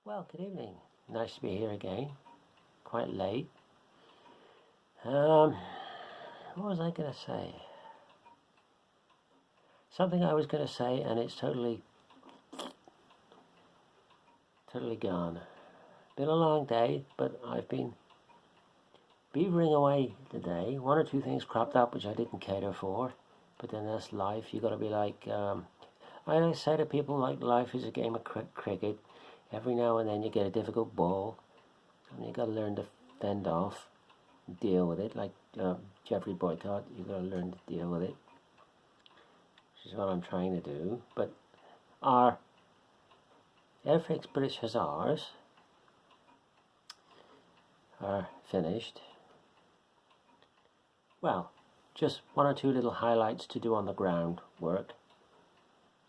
Well, good evening. Nice to be here again. Quite late. What was I going to say? Something I was going to say, and it's totally gone. Been a long day, but I've been beavering away today. One or two things cropped up which I didn't cater for, but then that's life. You got to be like. I say to people, like, life is a game of cricket. Every now and then you get a difficult ball, and you got to learn to fend off, deal with it. Like Jeffrey Boycott, you got to learn to deal with it, which is what I'm trying to do. But our Airfix British Hussars are finished. Well, just one or two little highlights to do on the ground work,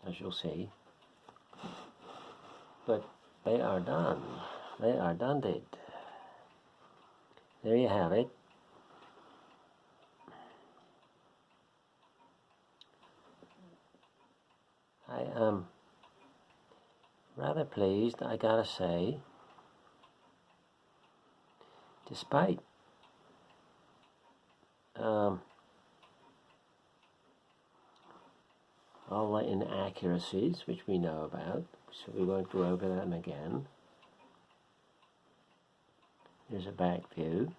as you'll see. But they are done. They are done, did. There you have it. I am rather pleased, I gotta say, despite all the inaccuracies which we know about, so we won't go over them again. Here's a back view.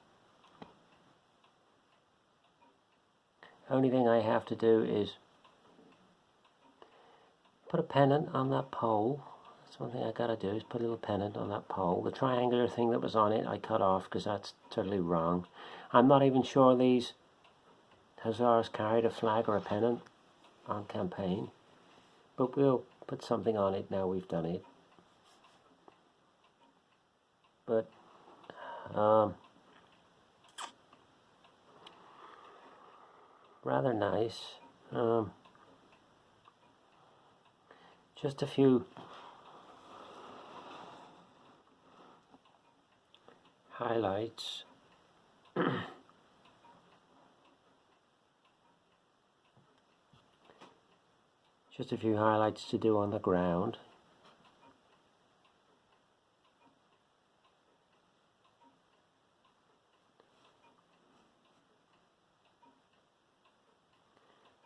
Only thing I have to do is put a pennant on that pole. That's one thing I gotta do, is put a little pennant on that pole. The triangular thing that was on it I cut off because that's totally wrong. I'm not even sure these Hussars carried a flag or a pennant on campaign, but we'll put something on it now we've done it. But rather nice. Just a few highlights. Just a few highlights to do on the ground.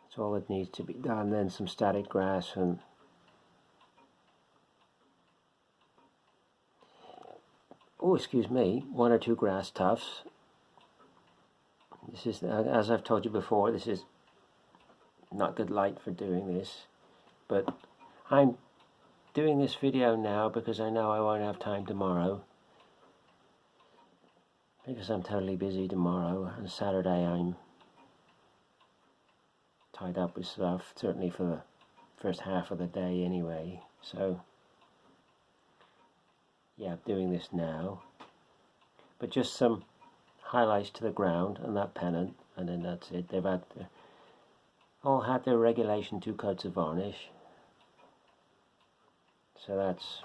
That's all that needs to be done. Then some static grass and excuse me, one or two grass tufts. This is, as I've told you before, this is not good light for doing this, but I'm doing this video now because I know I won't have time tomorrow, because I'm totally busy tomorrow, and Saturday I'm tied up with stuff, certainly for the first half of the day anyway. So yeah, I'm doing this now, but just some highlights to the ground and that pennant, and then that's it. They've all had their regulation 2 coats of varnish, so that's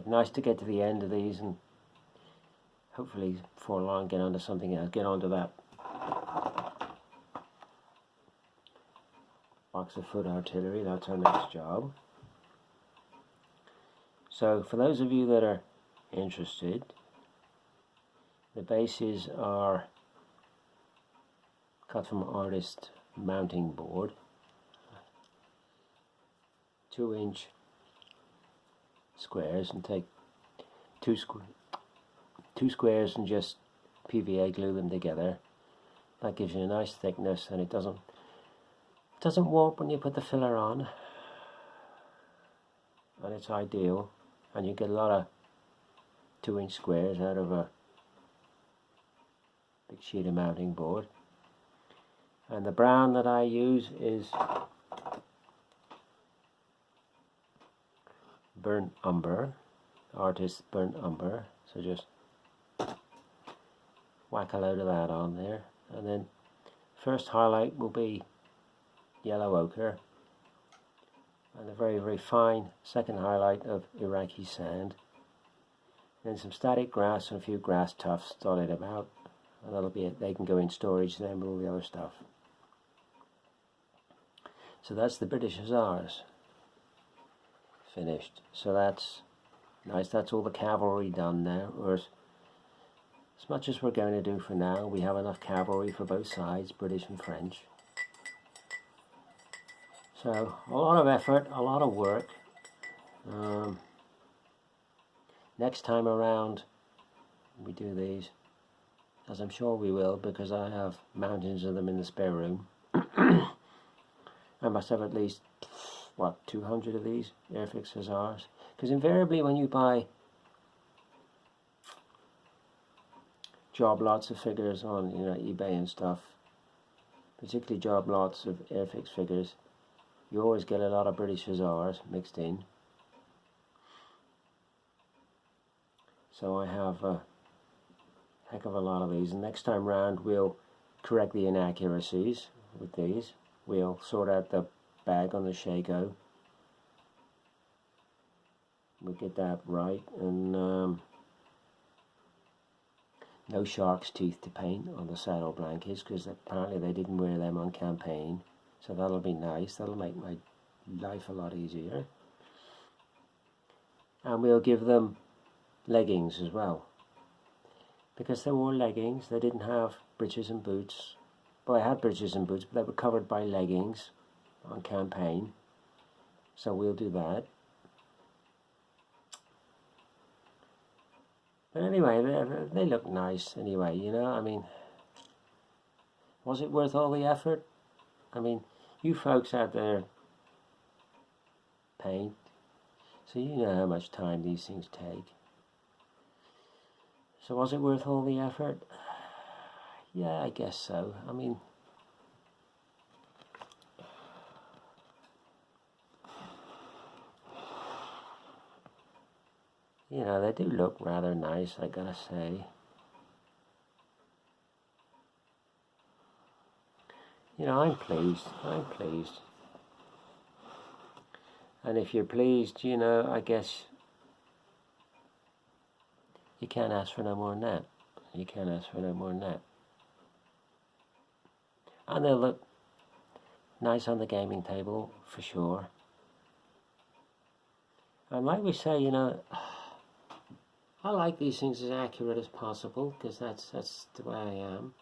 nice to get to the end of these, and hopefully before long get onto something else, get onto that box of foot artillery. That's our next job. So for those of you that are interested, the bases are cut from artist mounting board, 2-inch squares, and take two squares and just PVA glue them together. That gives you a nice thickness, and it doesn't warp when you put the filler on, and it's ideal, and you get a lot of 2-inch squares out of a big sheet of mounting board. And the brown that I use is burnt umber, artist burnt umber, so just whack a load of that on there. And then first highlight will be yellow ochre, and a very, very fine second highlight of Iraqi sand. Then some static grass and a few grass tufts dotted about, and that'll be it. They can go in storage then with all the other stuff. So that's the British Hussars finished. So that's Nice, that's all the cavalry done now, or as much as we're going to do for now. We have enough cavalry for both sides, British and French. So, a lot of effort, a lot of work. Next time around, we do these, as I'm sure we will, because I have mountains of them in the spare room. I must have at least, what, 200 of these Airfix Hussars? Because invariably when you buy job lots of figures on eBay and stuff, particularly job lots of Airfix figures, you always get a lot of British Hussars mixed in. So I have a heck of a lot of these, and next time round we'll correct the inaccuracies with these. We'll sort out the bag on the Shago. We'll get that right, and no shark's teeth to paint on the saddle blankets, because apparently they didn't wear them on campaign. So that'll be nice. That'll make my life a lot easier. And we'll give them leggings as well, because they wore leggings. They didn't have breeches and boots. Well, they had breeches and boots, but they were covered by leggings on campaign. So we'll do that. But anyway, they look nice anyway, I mean, was it worth all the effort? I mean, you folks out there paint, so you know how much time these things take. So was it worth all the effort? Yeah, I guess so. I mean, they do look rather nice, I gotta say. I'm pleased. I'm pleased. And if you're pleased, I guess you can't ask for no more than that. You can't ask for no more than that. And they'll look nice on the gaming table, for sure. And like we say, I like these things as accurate as possible, because that's the way I am.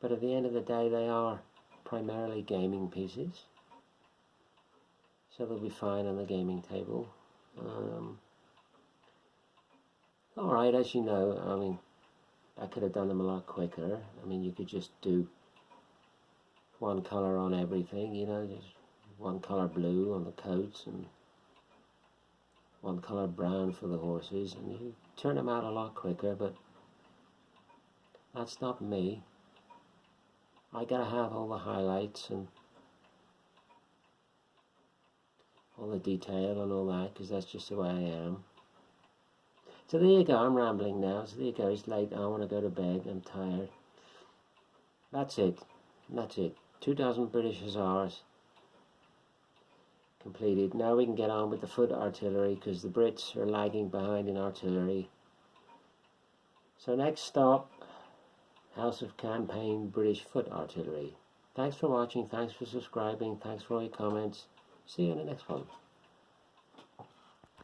But at the end of the day, they are primarily gaming pieces. So they'll be fine on the gaming table. Alright, as you know, I mean, I could have done them a lot quicker. I mean, you could just do one colour on everything, just one colour blue on the coats and one colour brown for the horses, and you turn them out a lot quicker, but that's not me. I gotta have all the highlights and all the detail and all that, because that's just the way I am. So there you go, I'm rambling now. So there you go, it's late, I want to go to bed, I'm tired. That's it. That's it. 2 dozen British Hussars completed. Now we can get on with the foot artillery, because the Brits are lagging behind in artillery. So next stop, House of Campaign British Foot Artillery. Thanks for watching, thanks for subscribing, thanks for all your comments. See you in the next one.